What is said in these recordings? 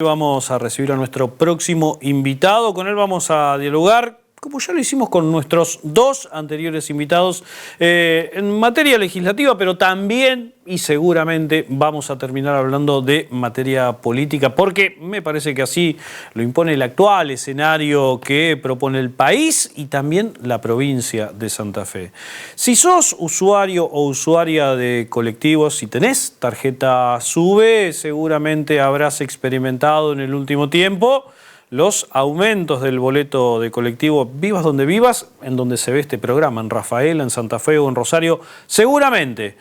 Vamos a recibir a nuestro próximo invitado. Con él vamos a dialogar, como ya lo hicimos con nuestros dos anteriores invitados, en materia legislativa, pero también y seguramente vamos a terminar hablando de materia política, porque me parece que así lo impone el actual escenario que propone el país y también la provincia de Santa Fe. Si sos usuario o usuaria de colectivos, si tenés tarjeta SUBE, seguramente habrás experimentado en el último tiempo los aumentos del boleto de colectivo, vivas donde vivas, en donde se ve este programa, en Rafaela, en Santa Fe o en Rosario. Seguramente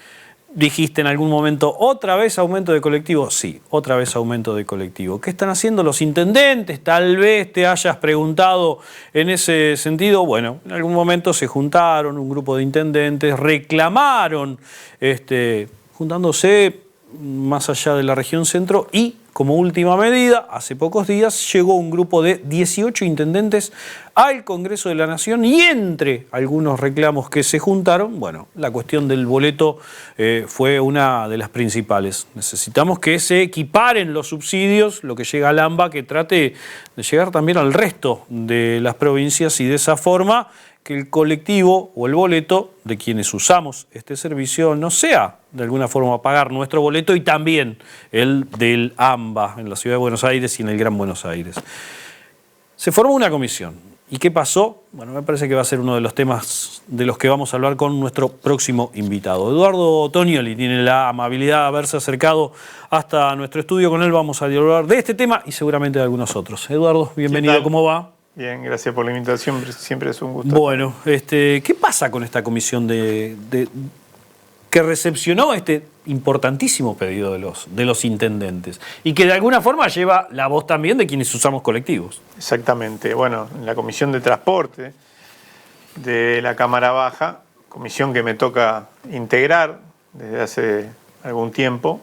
dijiste en algún momento, ¿otra vez aumento de colectivo? Sí, otra vez aumento de colectivo. ¿Qué están haciendo los intendentes? Tal vez te hayas preguntado en ese sentido. Bueno, en algún momento se juntaron un grupo de intendentes, reclamaron, juntándose más allá de la región centro, y como última medida, hace pocos días llegó un grupo de 18 intendentes al Congreso de la Nación y entre algunos reclamos que se juntaron, bueno, la cuestión del boleto fue una de las principales. Necesitamos que se equiparen los subsidios, lo que llega al AMBA, que trate de llegar también al resto de las provincias y de esa forma que el colectivo o el boleto de quienes usamos este servicio no sea de alguna forma pagar nuestro boleto y también el del AMBA en la Ciudad de Buenos Aires y en el Gran Buenos Aires. Se formó una comisión. ¿Y qué pasó? Bueno, me parece que va a ser uno de los temas de los que vamos a hablar con nuestro próximo invitado. Eduardo Tonioli tiene la amabilidad de haberse acercado hasta nuestro estudio. Con él vamos a hablar de este tema y seguramente de algunos otros. Eduardo, bienvenido. ¿Cómo va? Bien, gracias por la invitación, siempre es un gusto. Bueno, ¿qué pasa con esta comisión que recepcionó este importantísimo pedido de los intendentes y que de alguna forma lleva la voz también de quienes usamos colectivos? Exactamente. Bueno, en la Comisión de Transporte de la Cámara Baja, comisión que me toca integrar desde hace algún tiempo,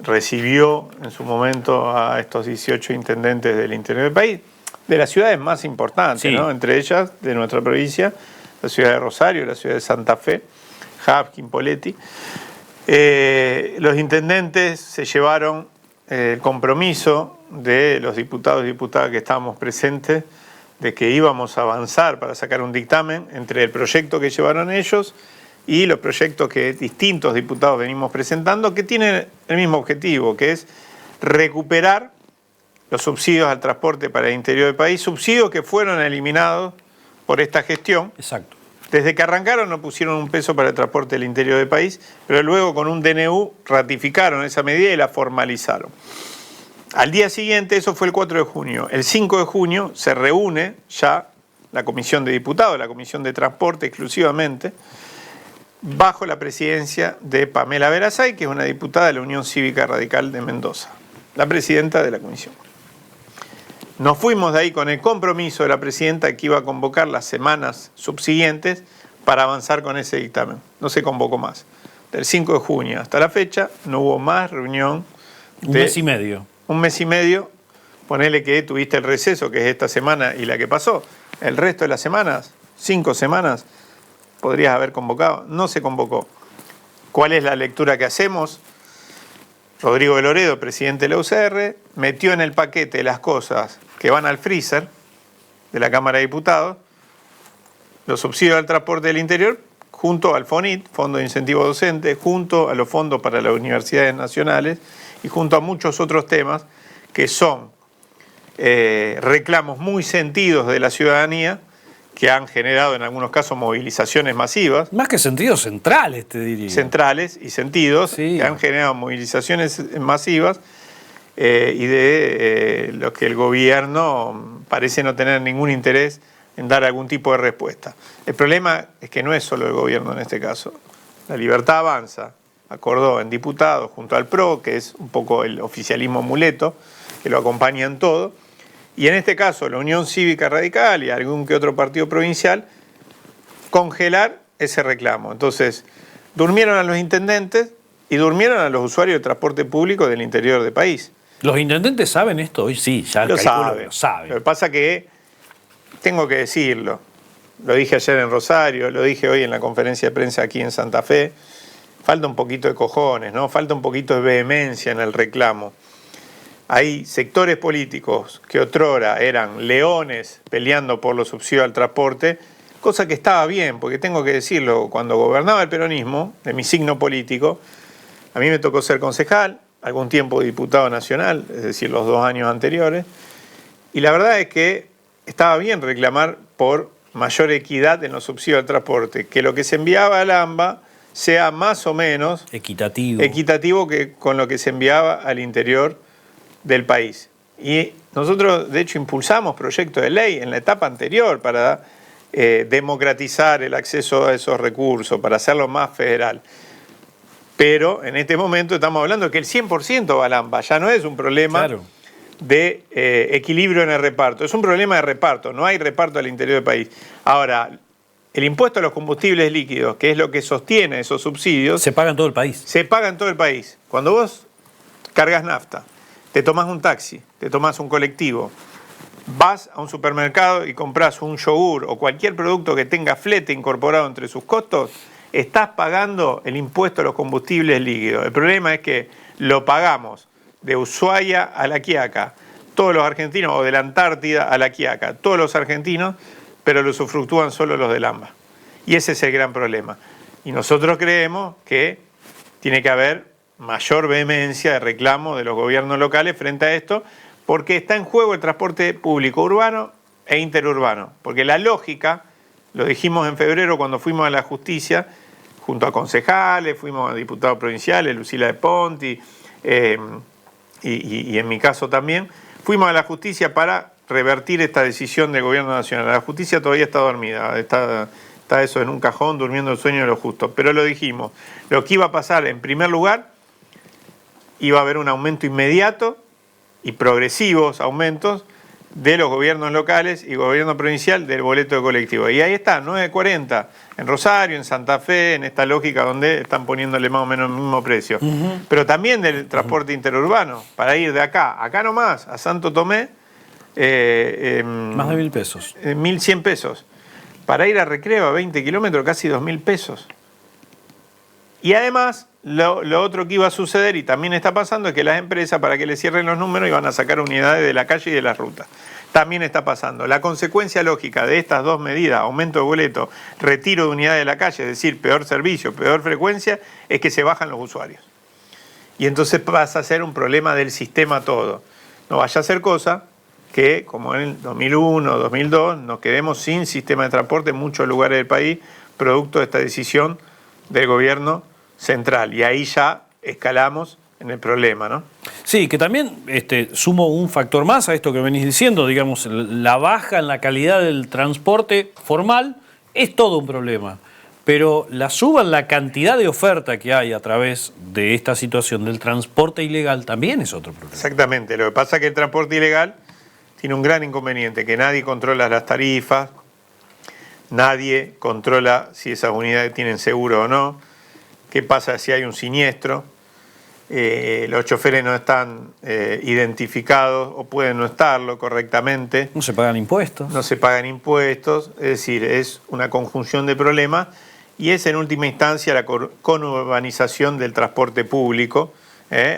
recibió en su momento a estos 18 intendentes del interior del país, de las ciudades más importantes, sí, ¿no? Entre ellas, de nuestra provincia, la ciudad de Rosario, la ciudad de Santa Fe, Hapkin, Poletti. Los intendentes se llevaron el compromiso de los diputados y diputadas que estábamos presentes de que íbamos a avanzar para sacar un dictamen entre el proyecto que llevaron ellos y los proyectos que distintos diputados venimos presentando, que tienen el mismo objetivo, que es recuperar los subsidios al transporte para el interior del país, subsidios que fueron eliminados por esta gestión. Exacto. Desde que arrancaron no pusieron un peso para el transporte del interior del país, pero luego con un DNU ratificaron esa medida y la formalizaron. Al día siguiente, eso fue el 4 de junio, el 5 de junio se reúne ya la Comisión de Diputados, la Comisión de Transporte exclusivamente, bajo la presidencia de Pamela Verasay, que es una diputada de la Unión Cívica Radical de Mendoza, la presidenta de la comisión. Nos fuimos de ahí con el compromiso de la presidenta que iba a convocar las semanas subsiguientes para avanzar con ese dictamen. No se convocó más. Del 5 de junio hasta la fecha no hubo más reunión. Un mes y medio. Un mes y medio. Ponele que tuviste el receso, que es esta semana y la que pasó. El resto de las semanas, 5 semanas, podrías haber convocado. No se convocó. ¿Cuál es la lectura que hacemos? Rodrigo de Loredo, presidente de la UCR, metió en el paquete las cosas que van al freezer de la Cámara de Diputados, los subsidios al transporte del interior, junto al FONIT, Fondo de Incentivo Docente, junto a los fondos para las universidades nacionales y junto a muchos otros temas que son reclamos muy sentidos de la ciudadanía, que han generado en algunos casos movilizaciones masivas. Más que sentidos, centrales, te diría. Centrales y sentidos, sí, que han generado movilizaciones masivas y de los que el gobierno parece no tener ningún interés en dar algún tipo de respuesta. El problema es que no es solo el gobierno en este caso. La Libertad Avanza acordó en diputados junto al PRO, que es un poco el oficialismo muleto, que lo acompaña en todo, y en este caso la Unión Cívica Radical y algún que otro partido provincial, congelar ese reclamo. Entonces, durmieron a los intendentes y durmieron a los usuarios de transporte público del interior del país. ¿Los intendentes saben esto hoy? Sí, ya lo saben. Lo que pasa que, tengo que decirlo, lo dije ayer en Rosario, lo dije hoy en la conferencia de prensa aquí en Santa Fe, falta un poquito de cojones, ¿no? Falta un poquito de vehemencia en el reclamo. hay sectores políticos que otrora eran leones peleando por los subsidios al transporte, cosa que estaba bien, porque tengo que decirlo, cuando gobernaba el peronismo, de mi signo político, a mí me tocó ser concejal, algún tiempo diputado nacional, es decir, los 2 años anteriores, y la verdad es que estaba bien reclamar por mayor equidad en los subsidios al transporte, que lo que se enviaba al AMBA sea más o menos equitativo que con lo que se enviaba al interior del país. Y nosotros, de hecho, impulsamos proyectos de ley en la etapa anterior para democratizar el acceso a esos recursos, para hacerlo más federal. Pero en este momento estamos hablando de que el 100% va al AMBA, ya no es un problema de equilibrio en el reparto, es un problema de reparto, no hay reparto al interior del país. Ahora, el impuesto a los combustibles líquidos, que es lo que sostiene esos subsidios... Se paga en todo el país. Se paga en todo el país. Cuando vos cargas nafta, te tomás un taxi, te tomás un colectivo, vas a un supermercado y compras un yogur o cualquier producto que tenga flete incorporado entre sus costos, estás pagando el impuesto a los combustibles líquidos. El problema es que lo pagamos de Ushuaia a La Quiaca, todos los argentinos, o de la Antártida a La Quiaca, todos los argentinos, pero lo usufructúan solo los del AMBA. Y ese es el gran problema. Y nosotros creemos que tiene que haber mayor vehemencia de reclamo de los gobiernos locales frente a esto, porque está en juego el transporte público urbano e interurbano. Porque la lógica, lo dijimos en febrero cuando fuimos a la justicia, junto a concejales, fuimos a diputados provinciales, Lucila de Ponti, y en mi caso también, fuimos a la justicia para revertir esta decisión del gobierno nacional. La justicia todavía está dormida, está eso en un cajón, durmiendo el sueño de los justos. Pero lo dijimos, lo que iba a pasar en primer lugar, iba a haber un aumento inmediato y progresivos aumentos de los gobiernos locales y gobierno provincial del boleto de colectivo. Y ahí está, 9.40, en Rosario, en Santa Fe, en esta lógica donde están poniéndole más o menos el mismo precio. Pero también del transporte interurbano, para ir de acá nomás, a Santo Tomé, más de 1.000 pesos. 1.100 pesos. Para ir a Recreo a 20 kilómetros, casi 2.000 pesos. Y además, lo otro que iba a suceder, y también está pasando, es que las empresas, para que le cierren los números, iban a sacar unidades de la calle y de las rutas. También está pasando. La consecuencia lógica de estas dos medidas, aumento de boleto, retiro de unidades de la calle, es decir, peor servicio, peor frecuencia, es que se bajan los usuarios. Y entonces pasa a ser un problema del sistema todo. No vaya a ser cosa que, como en el 2001, 2002, nos quedemos sin sistema de transporte en muchos lugares del país, producto de esta decisión del gobierno central. Y ahí ya escalamos en el problema, ¿no? Sí, que también sumo un factor más a esto que venís diciendo, digamos, la baja en la calidad del transporte formal es todo un problema. Pero la suba en la cantidad de oferta que hay a través de esta situación del transporte ilegal también es otro problema. Exactamente. Lo que pasa es que el transporte ilegal tiene un gran inconveniente, que nadie controla las tarifas, nadie controla si esas unidades tienen seguro o no, qué pasa si hay un siniestro, los choferes no están identificados o pueden no estarlo correctamente. No se pagan impuestos. No se pagan impuestos, es decir, es una conjunción de problemas y es en última instancia la conurbanización del transporte público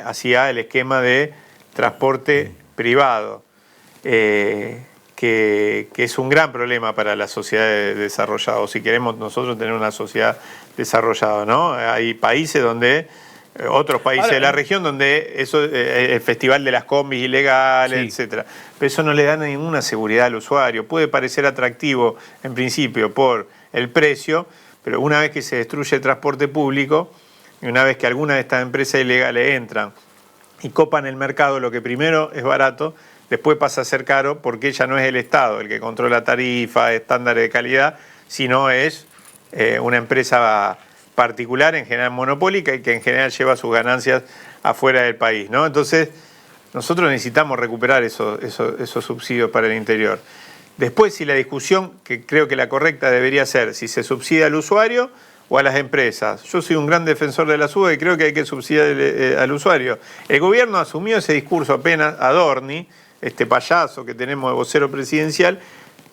hacia el esquema de transporte privado. Que es un gran problema para la sociedad desarrollada, o si queremos nosotros tener una sociedad desarrollada, ¿no? Hay países donde, otros países de la región donde eso, el festival de las combis ilegales, sí, etcétera. Pero eso no le da ninguna seguridad al usuario. Puede parecer atractivo en principio por el precio, pero una vez que se destruye el transporte público y una vez que algunas de estas empresas ilegales entran y copan el mercado, lo que primero es barato, después pasa a ser caro porque ya no es el Estado el que controla tarifa, estándares de calidad, sino es una empresa particular, en general monopólica, y que en general lleva sus ganancias afuera del país, ¿no? Entonces, nosotros necesitamos recuperar esos subsidios para el interior. Después, si la discusión, que creo que la correcta debería ser, si se subsidia al usuario o a las empresas. Yo soy un gran defensor de la SUBE y creo que hay que subsidiar al usuario. El gobierno asumió ese discurso apenas, Adorni, este payaso que tenemos de vocero presidencial,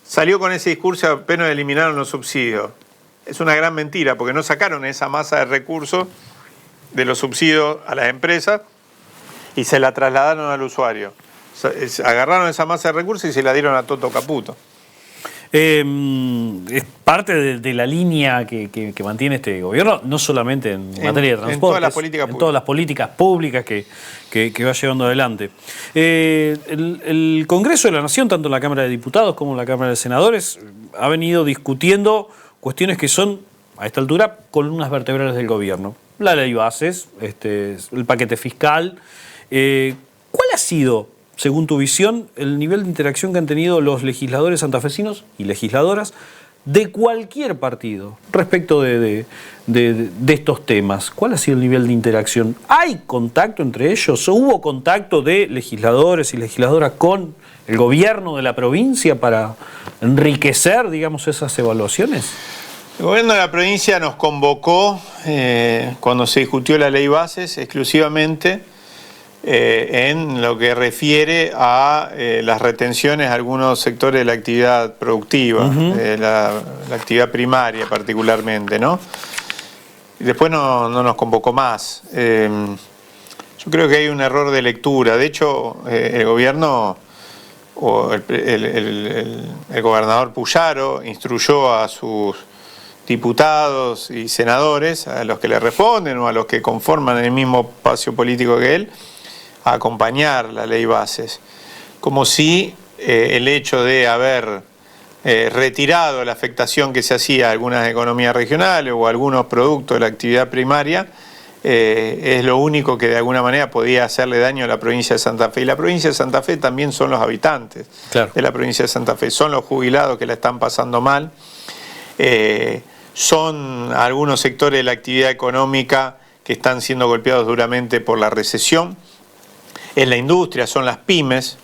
salió con ese discurso y apenas eliminaron los subsidios. Es una gran mentira, porque no sacaron esa masa de recursos de los subsidios a las empresas y se la trasladaron al usuario. Agarraron esa masa de recursos y se la dieron a Toto Caputo. Es parte de la línea que mantiene este gobierno, no solamente en materia de transporte, en todas las políticas públicas que va llevando adelante. El Congreso de la Nación, tanto en la Cámara de Diputados como en la Cámara de Senadores, ha venido discutiendo cuestiones que son, a esta altura, columnas vertebrales del gobierno. La ley bases, el paquete fiscal. ¿Cuál ha sido, según tu visión, el nivel de interacción que han tenido los legisladores santafesinos y legisladoras de cualquier partido respecto de estos temas? ¿Cuál ha sido el nivel de interacción? ¿Hay contacto entre ellos? ¿Hubo contacto de legisladores y legisladoras con el gobierno de la provincia para enriquecer, digamos, esas evaluaciones? El gobierno de la provincia nos convocó cuando se discutió la ley bases exclusivamente en lo que refiere a las retenciones a algunos sectores de la actividad productiva, la actividad primaria particularmente, ¿no? Y después no nos convocó más. Yo creo que hay un error de lectura. De hecho, el gobierno, o el gobernador Puyaro, instruyó a sus diputados y senadores, a los que le responden o a los que conforman el mismo espacio político que él, a acompañar la ley bases, como si el hecho de haber retirado la afectación que se hacía a algunas economías regionales o a algunos productos de la actividad primaria es lo único que de alguna manera podía hacerle daño a la provincia de Santa Fe. Y la provincia de Santa Fe también son los habitantes de la provincia de Santa Fe, son los jubilados que la están pasando mal, son algunos sectores de la actividad económica que están siendo golpeados duramente por la recesión. Es la industria, son las pymes,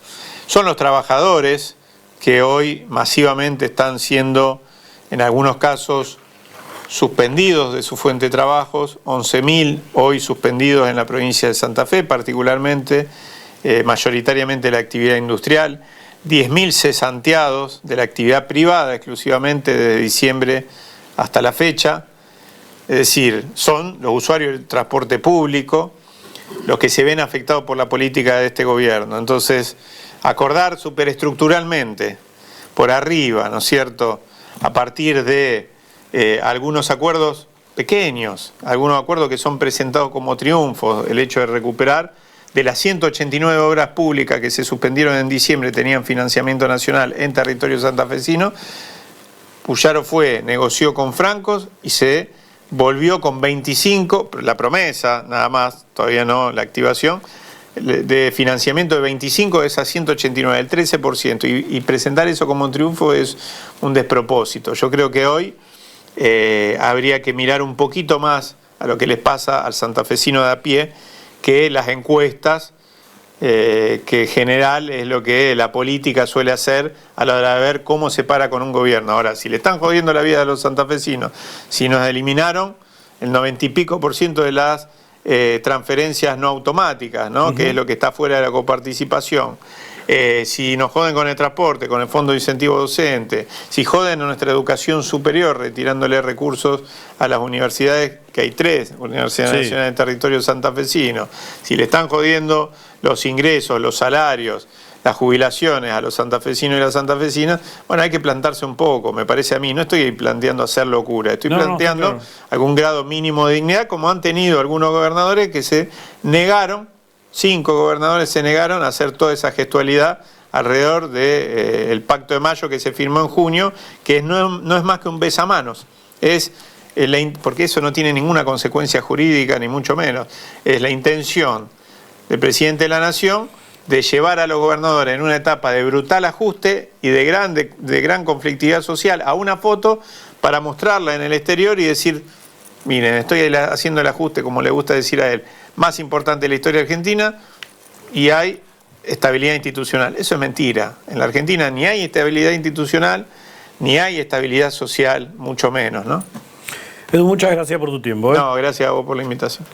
son los trabajadores que hoy masivamente están siendo, en algunos casos, suspendidos de su fuente de trabajos, 11.000 hoy suspendidos en la provincia de Santa Fe, particularmente, mayoritariamente la actividad industrial, 10.000 cesanteados de la actividad privada exclusivamente desde diciembre hasta la fecha, es decir, son los usuarios del transporte público los que se ven afectados por la política de este gobierno. Entonces, acordar superestructuralmente, por arriba, ¿no es cierto?, a partir de algunos acuerdos pequeños, algunos acuerdos que son presentados como triunfos, el hecho de recuperar de las 189 obras públicas que se suspendieron en diciembre, tenían financiamiento nacional en territorio santafesino. Puyaro negoció con francos y se volvió con 25, la promesa nada más, todavía no la activación, de financiamiento de 25 de esas 189, el 13%, y presentar eso como un triunfo es un despropósito. Yo creo que hoy habría que mirar un poquito más a lo que les pasa al santafesino de a pie que las encuestas, que en general es lo que la política suele hacer a la hora de ver cómo se para con un gobierno. Ahora, si le están jodiendo la vida a los santafesinos, si nos eliminaron el 90 y pico % de las transferencias no automáticas, ¿no? Que es lo que está fuera de la coparticipación, si nos joden con el transporte, con el fondo de incentivo docente, si joden a nuestra educación superior retirándole recursos a las universidades, que hay 3 universidades nacionales del territorio santafesino, si le están jodiendo los ingresos, los salarios, las jubilaciones a los santafesinos y las santafesinas, bueno, hay que plantarse un poco, me parece a mí. No estoy planteando hacer locura, estoy planteando algún grado mínimo de dignidad, como han tenido algunos gobernadores que se negaron, 5 gobernadores se negaron a hacer toda esa gestualidad alrededor del Pacto de Mayo que se firmó en junio, que no es más que un besamanos, porque eso no tiene ninguna consecuencia jurídica, ni mucho menos, es la intención del presidente de la Nación de llevar a los gobernadores en una etapa de brutal ajuste y de gran conflictividad social a una foto para mostrarla en el exterior y decir, miren, estoy haciendo el ajuste, como le gusta decir a él, más importante de la historia argentina, y hay estabilidad institucional. Eso es mentira. En la Argentina ni hay estabilidad institucional, ni hay estabilidad social, mucho menos, ¿no? Edu, muchas gracias por tu tiempo. No, gracias a vos por la invitación.